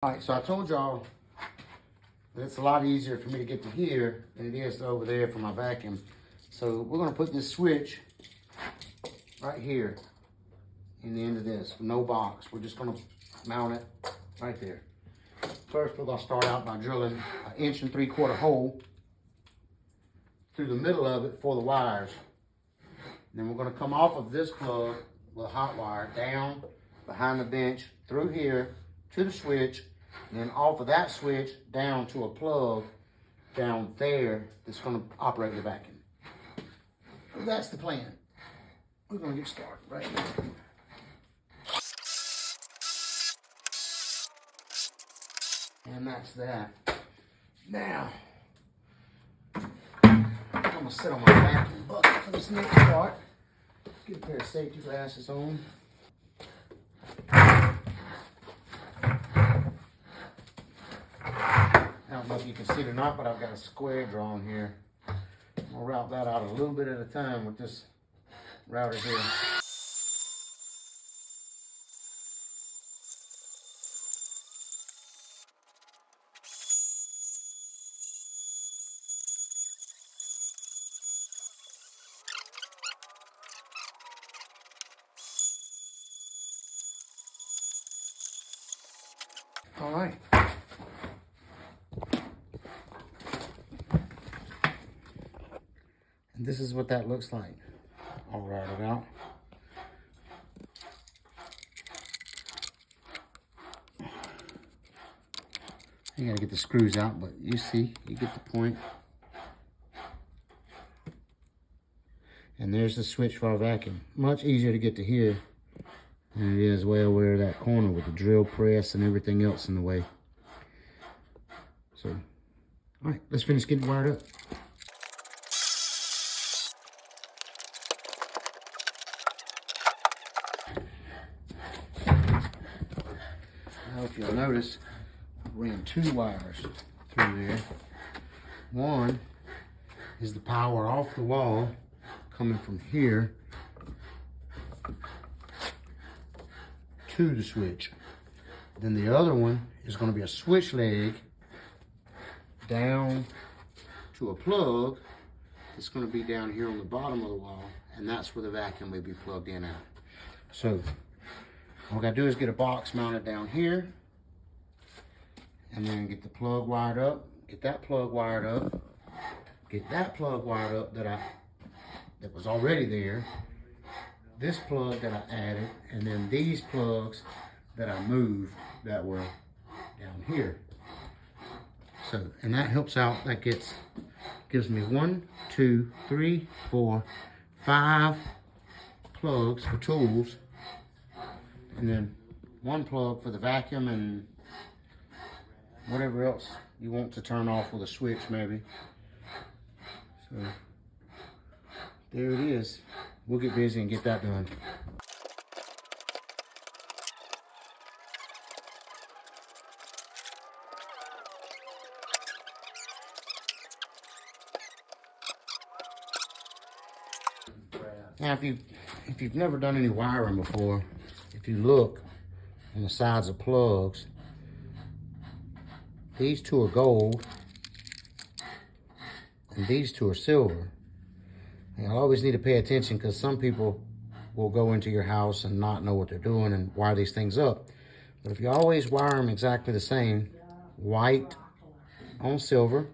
All right, so I told y'all that it's a lot easier for me to get to here than it is to over there for my vacuum. So we're gonna put this switch right here in the end of this, no box. We're just gonna mount it right there. First, we're gonna start out by drilling an 1 3/4 inch hole through the middle of it for the wires. And then we're gonna come off of this plug with a hot wire down behind the bench through here to the switch, and then off of that switch down to a plug down there that's gonna operate the vacuum. So that's the plan. We're gonna get started right now. And that's that. Now, I'm gonna sit on my vacuum bucket for this next part. Get a pair of safety glasses on. I don't know if you can see it or not, but I've got a square drawn here. I'm gonna route that out a little bit at a time with this router here. All right. And this is what that looks like. I'll route it out. You gotta get the screws out, but you see, you get the point. And there's the switch for our vacuum. Much easier to get to here than it is way over there that corner with the drill press and everything else in the way. So, all right, let's finish getting wired up. Now, if you'll notice, I ran 2 wires through there. One is the power off the wall coming from here to the switch. Then the other one is going to be a switch leg down to a plug that's going to be down here on the bottom of the wall, and that's where the vacuum will be plugged in at. So all I got to do is get a box mounted down here, and then get the plug wired up, get that plug wired up, get that plug wired up that was already there, this plug that I added, and then these plugs that I moved that were down here. So, and that helps out, that gives me 1, 2, 3, 4, 5 plugs for tools, and then 1 plug for the vacuum and whatever else you want to turn off with a switch maybe. So there it is. We'll get busy and get that done. Now, if you've never done any wiring before, if you look on the sides of plugs, these 2 are gold and these 2 are silver. And you'll always need to pay attention, because some people will go into your house and not know what they're doing and wire these things up. But if you always wire them exactly the same, white on silver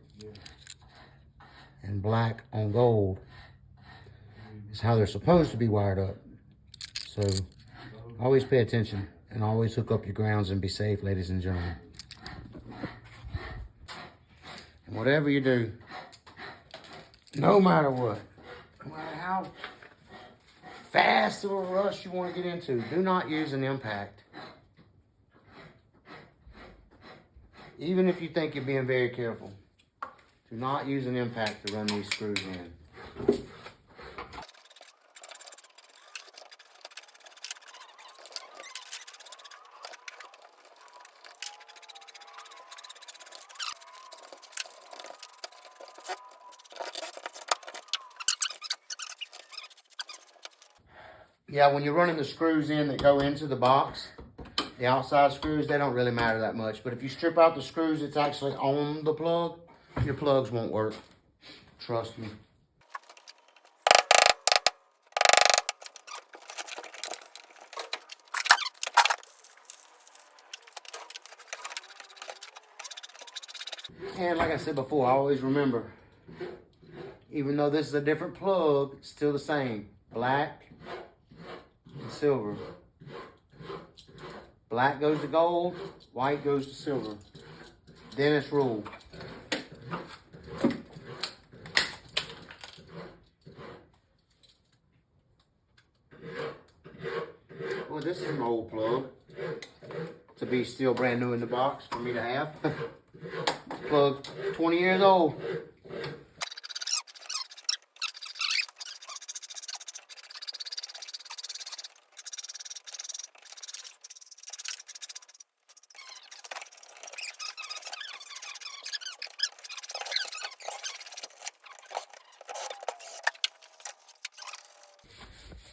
and black on gold, is how they're supposed to be wired up. So always pay attention and always hook up your grounds and be safe, ladies and gentlemen. And whatever you do, no matter what, no matter how fast of a rush you want to get into, do not use an impact. Even if you think you're being very careful, do not use an impact to run these screws in. Yeah, when you're running the screws in that go into the box, The outside screws, they don't really matter that much. But if you strip out the screws that's actually on the plug, your plugs won't work. Trust me. And like I said before, I always remember, even though this is a different plug, it's still the same. Black and silver. Black goes to gold, white goes to silver. Dentist rule. Well, this is an old plug to be still brand new in the box for me to have. Plug 20 years old.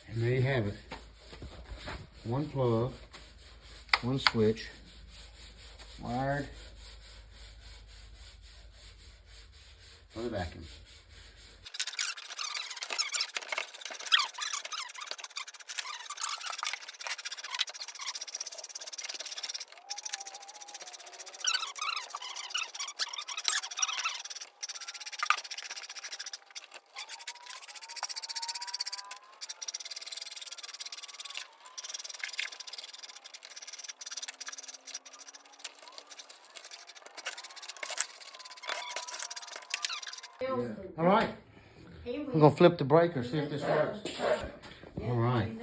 And there you have it. One plug, one switch, wired for the vacuum. All right, we're gonna flip the breaker, see if this works. All right.